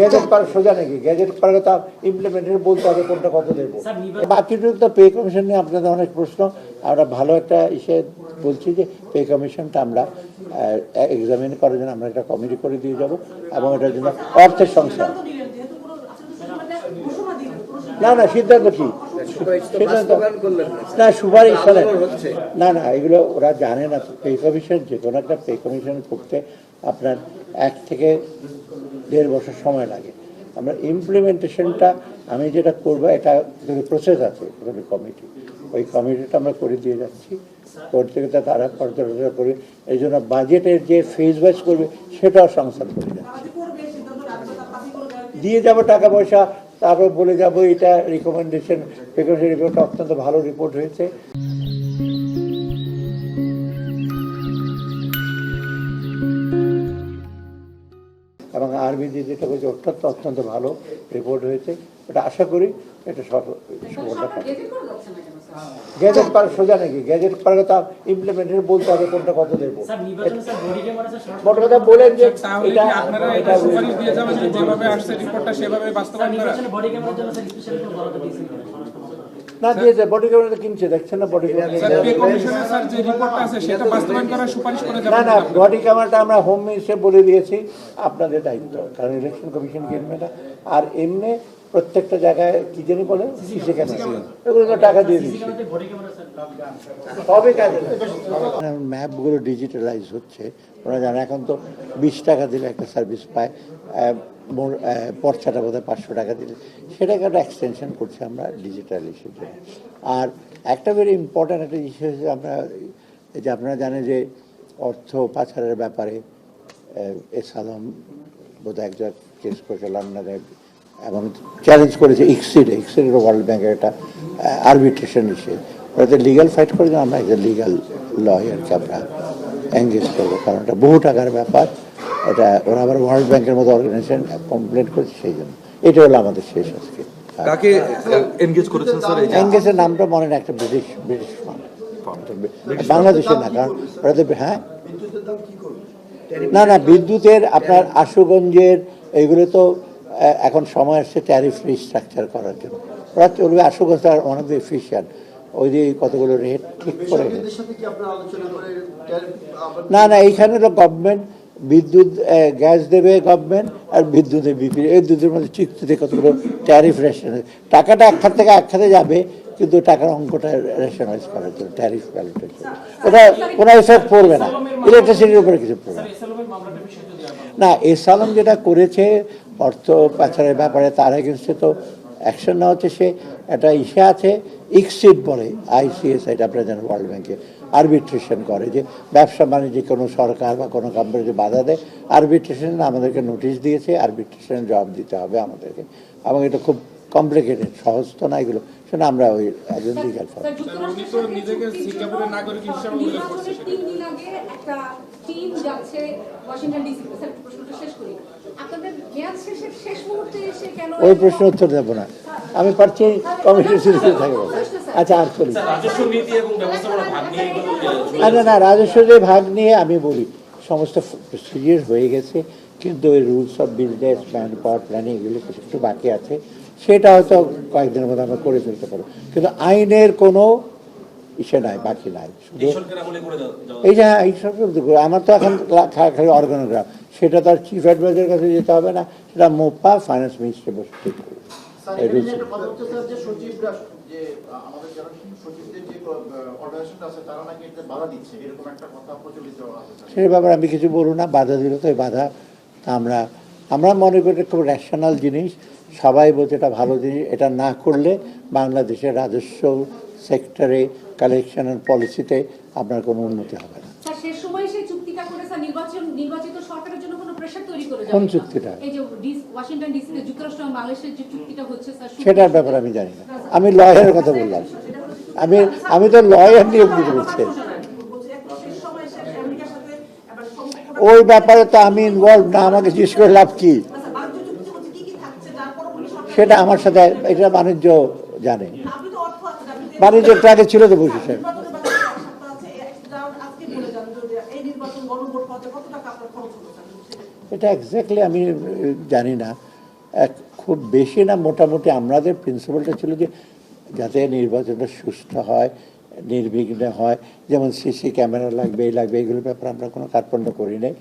Gadget পার সোজা নাকি gadget পারে তো ইমপ্লিমেন্টের বলতে হবে কোনটা কত দেবো। বাকিটুকু তো পে কমিশন নিয়ে আপনাদের অনেক প্রশ্ন। আমরা ভালো একটা ইসে বলছি যে পে কমিশনটা আমরা এক্সামিন করার জন্য আমরা একটা কমিটি করে দিয়ে যাব এবং এটার জন্য অর্থের সংস্থান। না না সিদ্ধান্ত কি সিদ্ধান্ত না সুপারিশ না না এগুলো ওরা জানে না। পে কমিশন যে কোনো একটা পে কমিশন করতে আপনার 1 থেকে 1.5 বছর সময় লাগে। আমরা ইমপ্লিমেন্টেশনটা আমি যেটা করবো এটা প্রসেস আছে কমিটি, ওই কমিটিটা আমরা করে দিয়ে যাচ্ছি। করতে গেলে তারা পর্যালোচনা করে এই জন্য বাজেটের যে ফেজ ওয়াইজ করবে সেটাও সংস্থান করে যাচ্ছে। দিয়ে যাব টাকা পয়সা, তারপর বলে যাবো এটা রিকমেন্ডেশন রিপোর্টটা অত্যন্ত ভালো রিপোর্ট হয়েছে। এবং আরবিজি যেটা বলছে অত্যন্ত ভালো রিপোর্ট হয়েছে। এটা আশা করি এটা সফলতা পাবে। গ্যাজেট পার সোজা নাকি গ্যাজেট পারে তো ইমপ্লিমেন্টের বলতে হবে কোনটা কত দেবো। বড় কথা বলেন যে না দিয়েছে বডি ক্যামেরা কিনছে দেখছেন না বডি না না বডি ক্যামেরাটা আমরা হোম মিনিস্টার বলে দিয়েছি আপনাদের দায়িত্ব, কারণ ইলেকশন কমিশন কিনবে না। আর এমনি প্রত্যেকটা জায়গায় কি জানি বলে সিসি ক্যামেরা এগুলো টাকা দিয়ে দিচ্ছে সবই কাজে। ম্যাপগুলো ডিজিটালাইজ হচ্ছে, ওরা জানে এখন তো 20 টাকা দিলে একটা সার্ভিস পায়, পর্চাটা বোধহয় 500 টাকা দিলে, সেটাকে একটা এক্সটেনশন করছি আমরা ডিজিটাল ইস্যুর জন্য। আর একটা ভেরি ইম্পর্ট্যান্ট একটা ইস্যু হচ্ছে আমরা এই যে আপনারা জানেন যে অর্থ পাচারের ব্যাপারে এস আলম বোধহয় একজন কেস করেছে লন্ডনে এবং চ্যালেঞ্জ করেছে ইক্সিডের ওয়ার্ল্ড ব্যাংকের একটা আরবিট্রেশন ইস্যু। ওরা লিগাল ফাইট করে যে আমরা একটা লিগাল লয়ারকে আমরা এঙ্গেজ করবো, কারণ এটা বহু টাকার ব্যাপার। এটা ওরা আবার ওয়ার্ল্ড ব্যাংকের মতো অর্গানাইজেশন কমপ্লেন করেছে, সেই জন্য এটা হলো আমাদের শেষ আজকে। কাকে এনগেজ করেছেন স্যার? এঙ্গেজের নামটা মনে না, একটা ব্রিটিশ বাংলাদেশের না, কারণ ওরা হ্যাঁ না না বিদ্যুতের আপনার আশুগঞ্জের এইগুলো তো এখন সময় আসছে ট্যারিফ রিস্ট্রাকচার করার জন্য। ওরা চলবে আশুগঞ্জ আর অনেক এফিশিয়েন্ট, ওই যে কতগুলো রেট ঠিক করে। না না এইখানে তো গভর্নমেন্ট বিদ্যুৎ গ্যাস দেবে গভর্নমেন্ট, আর বিদ্যুতের বিক্রি এই দুধের মধ্যে চুক্তিতে কতগুলো ট্যারিফ রেশন, টাকাটা এক খাত থেকে এক খাতে যাবে কিন্তু টাকার অঙ্কটা রেশনাইজ করার জন্য ট্যারিফ ভ্যালুটের জন্য ওটা কোনো এফেক্ট পড়বে না, ইলেকট্রিসিটির উপরে কিছু পড়বে না। এস আলম যেটা করেছে অর্থ পাচারের ব্যাপারে তার এগেনস্টে তো অ্যাকশন নেওয়া হচ্ছে। সে একটা ইসে আছে ইক্সিড বলে ICS, এটা আপনারা জানেন ওয়ার্ল্ড ব্যাংকে আরবিট্রেশন করে যে ব্যবসা বাণিজ্যে কোনো সরকার বা কোনো কোম্পানি যে বাধা দেয়, আরবিট্রেশন আমাদেরকে নোটিশ দিয়েছে, আরবিট্রেশনের জবাব দিতে হবে আমাদেরকে। এবং এটা খুব কমপ্লিকেটেড, সহজ তো না এগুলো, সেটা আমরা ওই একজন লিগাল ফার্ম। ওই প্রশ্ন উত্তর দেবো না, আমি পারছি কমিটির সিরিজে থাকবো। আচ্ছা আর চলি আচ্ছা না রাজস্ব যে ভাগ নিয়ে আমি বলি সমস্ত সিরিয়াস হয়ে গেছে, কিন্তু ওই rules of business man power planning এগুলো কিছু একটু বাকি আছে, সেটা হয়তো কয়েকদিনের মধ্যে আমরা করে ফেলতে পারবো, কিন্তু আইনের কোনো ইসে নাই, বাকি নাই। শুধু এই যে এইসব আমার তো এখন খালি অর্গানোগ্রাম, সেটা তো আর চিফ অ্যাডভাইজারের কাছে যেতে হবে না, সেটা মোপা ফাইন্যান্স মিনিস্টার বসে ঠিক করবে। সেই ব্যাপারে আমি কিছু বলবো না, বাধা দিল তো এই বাধা আমরা মনে করি খুব রেশনাল জিনিস, সবাই বলছে এটা ভালো জিনিস, এটা না করলে বাংলাদেশের রাজস্ব সেক্টরে কালেকশনের পলিসিতে আপনার কোনো উন্নতি হবে না। কোন চুক্তিটা? সেটার ব্যাপারে আমি জানি না, আমি লয়ারের কথা বললাম, আমি তো লয়ার নিয়ে বলছি, ওই ব্যাপারে তো আমি ইনভলভ না, আমাকে জিজ্ঞেস করে লাভ কি? সেটা আমার সাথে, এটা বাণিজ্য জানে, বাণিজ্য ট্রাকে ছিল তো বসে সাহেব। এটা এক্স্যাক্টলি আমি জানি না, খুব বেশি না, মোটামুটি আমাদের প্রিন্সিপালটা ছিল যে যাতে নির্বাচনটা সুষ্ঠু হয়, নির্বিঘ্নে হয়, যেমন সিসি ক্যামেরা লাগবে, এই লাগবে, এগুলোর ব্যাপারে আমরা কোনো কার্পণ্য করি নাই।